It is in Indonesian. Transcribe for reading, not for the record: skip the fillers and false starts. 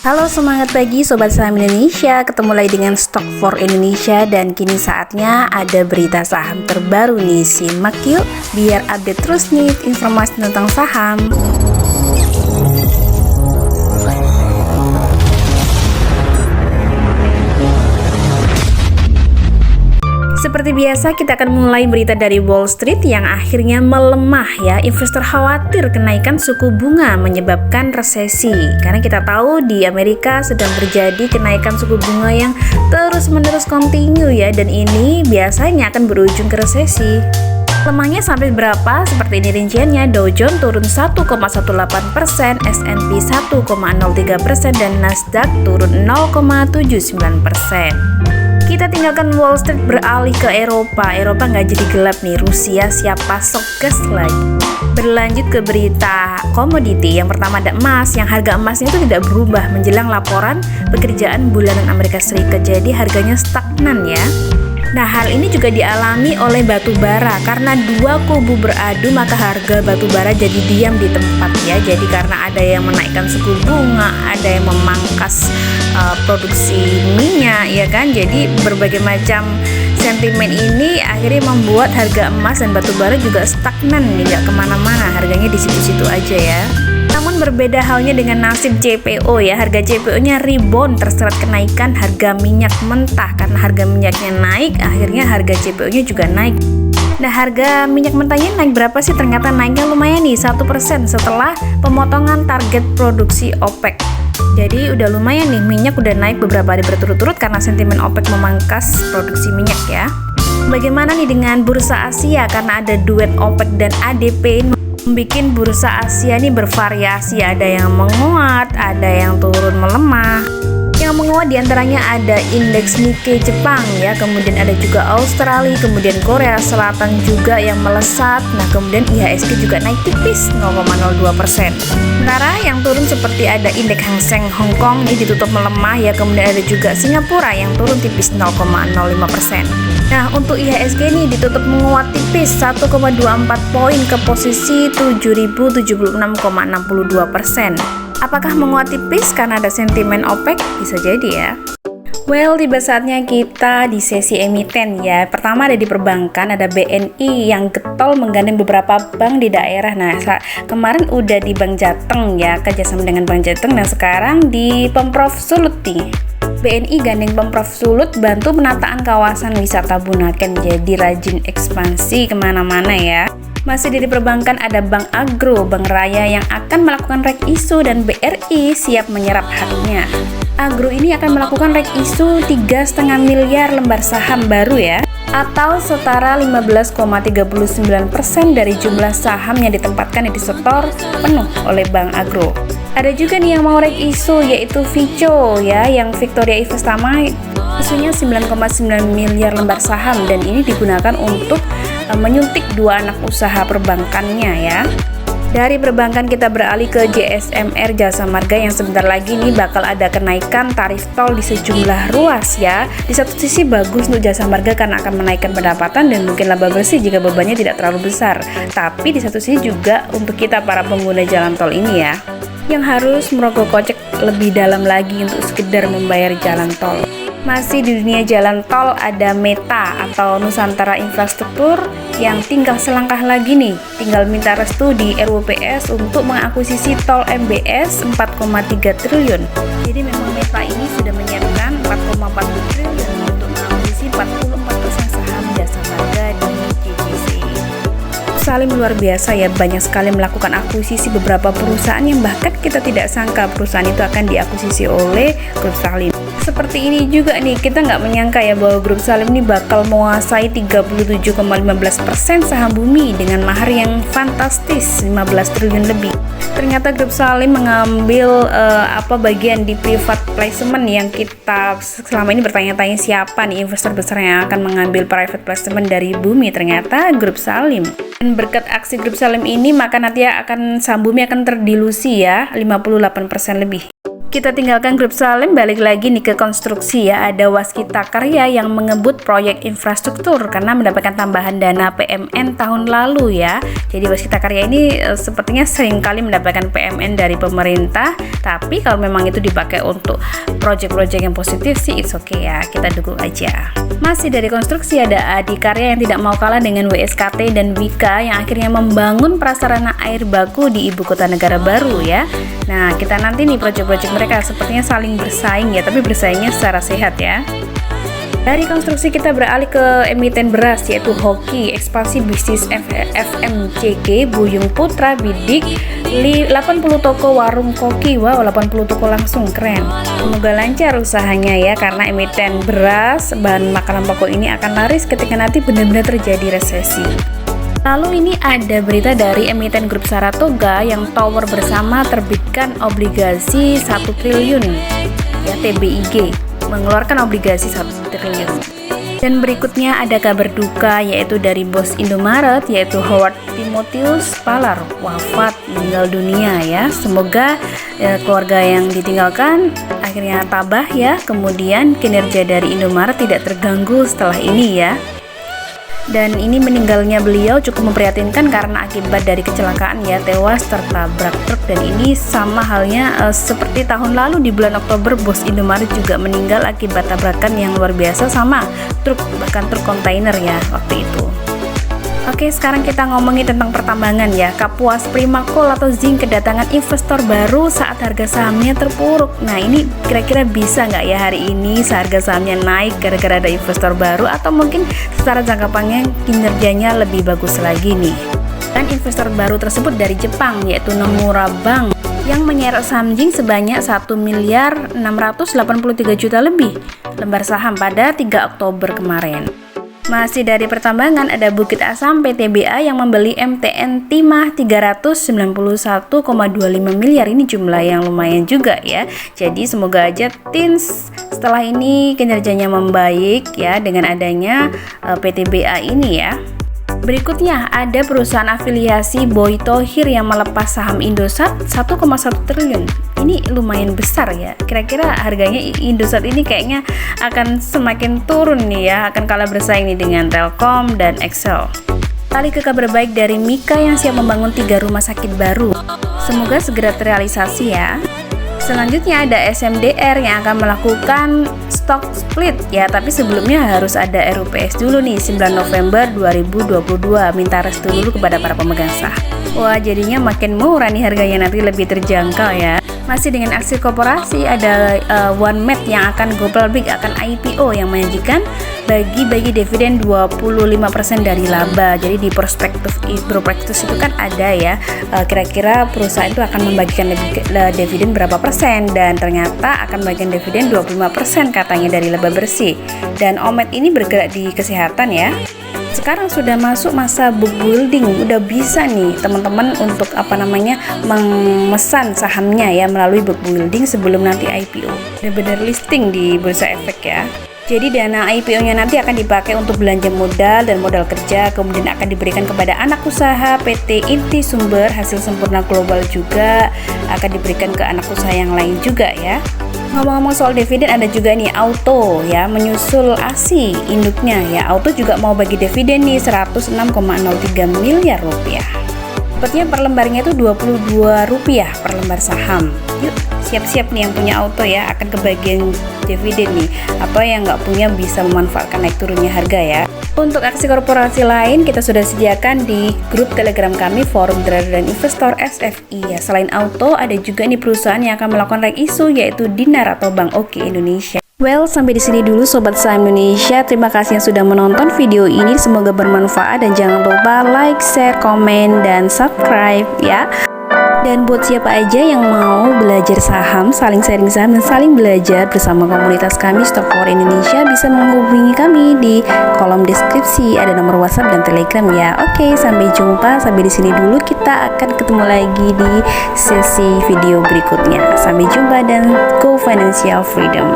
Halo semangat pagi Sobat Saham Indonesia, ketemu lagi dengan Stock for Indonesia dan kini saatnya ada berita saham terbaru nih. Simak yuk biar update terus nih informasi tentang saham. Seperti biasa kita akan mulai berita dari Wall Street yang akhirnya melemah ya. Investor khawatir kenaikan suku bunga menyebabkan resesi. Karena kita tahu di Amerika sedang terjadi kenaikan suku bunga yang terus-menerus kontinu ya, dan ini biasanya akan berujung ke resesi. Lemahnya sampai berapa? Seperti ini rinciannya: Dow Jones turun 1,18%, S&P 1,03%, dan Nasdaq turun 0,79%. Kita tinggalkan Wall Street beralih ke Eropa. Eropa nggak jadi gelap nih, Rusia siap pasok gas lagi. Berlanjut ke berita komoditi. Yang pertama ada emas, yang harga emasnya itu tidak berubah menjelang laporan pekerjaan bulanan Amerika Serikat. Jadi harganya stagnan ya. Nah, hal ini juga dialami oleh batu bara. Karena dua kubu beradu, maka harga batu bara jadi diam di tempat ya. Jadi karena ada yang menaikkan suku bunga, ada yang memangkas produksi minyak ya kan. Jadi berbagai macam sentimen ini akhirnya membuat harga emas dan batu bara juga stagnan nih, nggak kemana-mana, harganya di situ-situ aja ya. Namun berbeda halnya dengan nasib CPO ya. Harga CPO-nya rebound terseret kenaikan harga minyak mentah. Karena harga minyaknya naik, akhirnya harga CPO-nya juga naik. Nah, harga minyak mentahnya naik berapa sih? Ternyata naiknya lumayan nih, 1% setelah pemotongan target produksi OPEC. Jadi udah lumayan nih, minyak udah naik beberapa hari berturut-turut karena sentimen OPEC memangkas produksi minyak ya. Bagaimana nih dengan bursa Asia? Karena ada duet OPEC dan ADP membuat bursa Asia ini bervariasi, ada yang menguat, ada yang turun melemah. Yang menguat diantaranya ada indeks Nikkei Jepang ya, kemudian ada juga Australia, kemudian Korea Selatan juga yang melesat. Nah, kemudian IHSG juga naik tipis 0,02%. Sementara yang turun seperti ada indeks Hang Seng Hong Kong ini ditutup melemah ya, kemudian ada juga Singapura yang turun tipis 0,05%. Nah, untuk IHSG ini ditutup menguat tipis 1,24 poin ke posisi 7076,62%. Apakah menguat tipis karena ada sentimen OPEC? Bisa jadi ya. Well, tiba saatnya kita di sesi emiten ya. Pertama ada di perbankan, ada BNI yang getol menggandeng beberapa bank di daerah. Nah, kemarin udah di Bank Jateng ya, kerjasama dengan Bank Jateng, dan sekarang di Pemprov Sulut nih. BNI gandeng Pemprov Sulut bantu penataan kawasan wisata Bunaken, jadi rajin ekspansi kemana-mana ya. Masih dari perbankan ada Bank Agro, Bank Raya yang akan melakukan rek issue, dan BRI siap menyerap haknya. Agro ini akan melakukan rek issue 3,5 miliar lembar saham baru ya, atau setara 15,39% dari jumlah saham yang ditempatkan di setor penuh oleh Bank Agro. Ada juga nih yang mau rek issue, yaitu Vico ya, yang Victoria Investama isunya 9,9 miliar lembar saham, dan ini digunakan untuk menyuntik dua anak usaha perbankannya ya. Dari perbankan kita beralih ke JSMR Jasa Marga yang sebentar lagi nih bakal ada kenaikan tarif tol di sejumlah ruas ya. Di satu sisi bagus untuk Jasa Marga karena akan menaikkan pendapatan dan mungkin laba bersih jika bebannya tidak terlalu besar. Tapi di satu sisi juga untuk kita para pengguna jalan tol ini ya, yang harus merogoh kocek lebih dalam lagi untuk sekedar membayar jalan tol. Masih di dunia jalan tol ada Meta atau Nusantara Infrastruktur yang tinggal selangkah lagi nih, tinggal minta restu di RWPS untuk mengakuisisi tol MBS 4,3 triliun. Jadi memang Meta ini sudah menyiapkan 4,40 triliun untuk mengakuisisi 44% saham Jasa Marga di JBC. Salim luar biasa ya, banyak sekali melakukan akuisisi beberapa perusahaan yang bahkan kita tidak sangka perusahaan itu akan diakuisisi oleh Grup Salim. Seperti ini juga nih, kita nggak menyangka ya bahwa Grup Salim ini bakal menguasai 37,15% saham Bumi dengan mahar yang fantastis 15 triliun lebih. Ternyata Grup Salim mengambil bagian di private placement yang kita selama ini bertanya-tanya siapa nih investor besar yang akan mengambil private placement dari Bumi. Ternyata Grup Salim. Dan berkat aksi Grup Salim ini maka nanti saham Bumi akan terdilusi ya 58% lebih. Kita tinggalkan grup Salim, balik lagi nih ke konstruksi ya. Ada Waskita Karya yang mengebut proyek infrastruktur karena mendapatkan tambahan dana PMN tahun lalu ya. Jadi Waskita Karya ini sepertinya sering kali mendapatkan PMN dari pemerintah, tapi kalau memang itu dipakai untuk proyek-proyek yang positif sih it's okay ya, kita dukung aja. Masih dari konstruksi ada Adikarya yang tidak mau kalah dengan WSKT dan Wika yang akhirnya membangun prasarana air baku di ibu kota negara baru ya. Nah, kita nanti nih proyek-proyek mereka sepertinya saling bersaing ya, tapi bersaingnya secara sehat ya. Dari konstruksi kita beralih ke emiten beras yaitu Hoki, ekspansi bisnis FMCG, Buyung Putra bidik 80 toko warung koki. Wow, 80 toko langsung, keren. Semoga lancar usahanya ya, karena emiten beras, bahan makanan pokok ini akan laris ketika nanti benar-benar terjadi resesi. Lalu ini ada berita dari emiten grup Saratoga yang tower bersama terbitkan obligasi 1 triliun ya, TBIG mengeluarkan obligasi 1 triliun. Dan berikutnya ada kabar duka yaitu dari bos Indomaret yaitu Howard Timotius Palar wafat, meninggal dunia ya. Semoga keluarga yang ditinggalkan akhirnya tabah ya, kemudian kinerja dari Indomaret tidak terganggu setelah ini ya. Dan ini meninggalnya beliau cukup memprihatinkan karena akibat dari kecelakaan ya, tewas tertabrak truk. Dan ini sama halnya seperti tahun lalu di bulan Oktober bos Indomaret juga meninggal akibat tabrakan yang luar biasa sama truk, bahkan truk kontainer ya waktu itu. Oke, sekarang kita ngomongin tentang pertambangan ya. Kapuas Primakol atau Zinc kedatangan investor baru saat harga sahamnya terpuruk. Nah, ini kira-kira bisa nggak ya hari ini seharga sahamnya naik gara-gara ada investor baru, atau mungkin secara jangka panjang kinerjanya lebih bagus lagi nih. Dan investor baru tersebut dari Jepang yaitu Nomura Bank yang menyeret saham Zinc sebanyak 1.683 juta lebih lembar saham pada 3 Oktober kemarin. Masih dari pertambangan ada Bukit Asam PTBA yang membeli MTN Timah 391,25 miliar. Ini jumlah yang lumayan juga ya. Jadi semoga aja TINS setelah ini kinerjanya membaik ya dengan adanya PTBA ini ya. Berikutnya ada perusahaan afiliasi Boy Thohir yang melepas saham Indosat 1,1 triliun. Ini lumayan besar ya. Kira-kira harganya Indosat ini kayaknya akan semakin turun nih ya, akan kalah bersaing nih dengan Telkom dan Excel. Kali ke kabar baik dari Mika yang siap membangun 3 rumah sakit baru. Semoga segera terrealisasi ya. Selanjutnya ada SMDR yang akan melakukan stock split ya, tapi sebelumnya harus ada RUPS dulu nih 9 November 2022. Minta restu dulu kepada para pemegang saham. Wah, jadinya makin murah nih harganya, nanti lebih terjangkau ya. Masih dengan aksi korporasi ada OneMed yang akan go public, akan IPO yang menjanjikan bagi dividen 25% dari laba. Jadi di prospektus itu kan ada ya, kira-kira perusahaan itu akan membagikan dividen berapa persen, dan ternyata akan membagikan dividen 25% katanya dari laba bersih. Dan OMED ini bergerak di kesehatan ya. Sekarang sudah masuk masa book building, udah bisa nih teman-teman untuk memesan sahamnya ya melalui book building sebelum nanti IPO. Benar-benar listing di Bursa Efek ya. Jadi dana IPO-nya nanti akan dipakai untuk belanja modal dan modal kerja, kemudian akan diberikan kepada anak usaha PT Inti Sumber Hasil Sempurna Global, juga akan diberikan ke anak usaha yang lain juga ya. Ngomong-ngomong soal dividen, ada juga nih Auto ya, menyusul ASI induknya ya. Auto juga mau bagi dividen nih 106,03 miliar rupiah. Dapatnya per lembarnya itu Rp22 per lembar saham. Yuk, siap-siap nih yang punya Auto ya, akan kebagian dividen nih. Apa yang nggak punya bisa memanfaatkan naik turunnya harga ya. Untuk aksi korporasi lain kita sudah sediakan di grup Telegram kami Forum Trader dan Investor SFI ya. Selain Auto, ada juga nih perusahaan yang akan melakukan right issue yaitu Dinar atau Bank Oke Indonesia. Well, sampai di sini dulu Sobat Saham Indonesia. Terima kasih yang sudah menonton video ini. Semoga bermanfaat dan jangan lupa like, share, komen, dan subscribe ya. Dan buat siapa aja yang mau belajar saham, saling sharing saham dan saling belajar bersama komunitas kami Stock for Indonesia, bisa menghubungi kami di kolom deskripsi, ada nomor WhatsApp dan Telegram ya. Oke, sampai jumpa. Sampai di sini dulu, kita akan ketemu lagi di sesi video berikutnya. Sampai jumpa dan go financial freedom.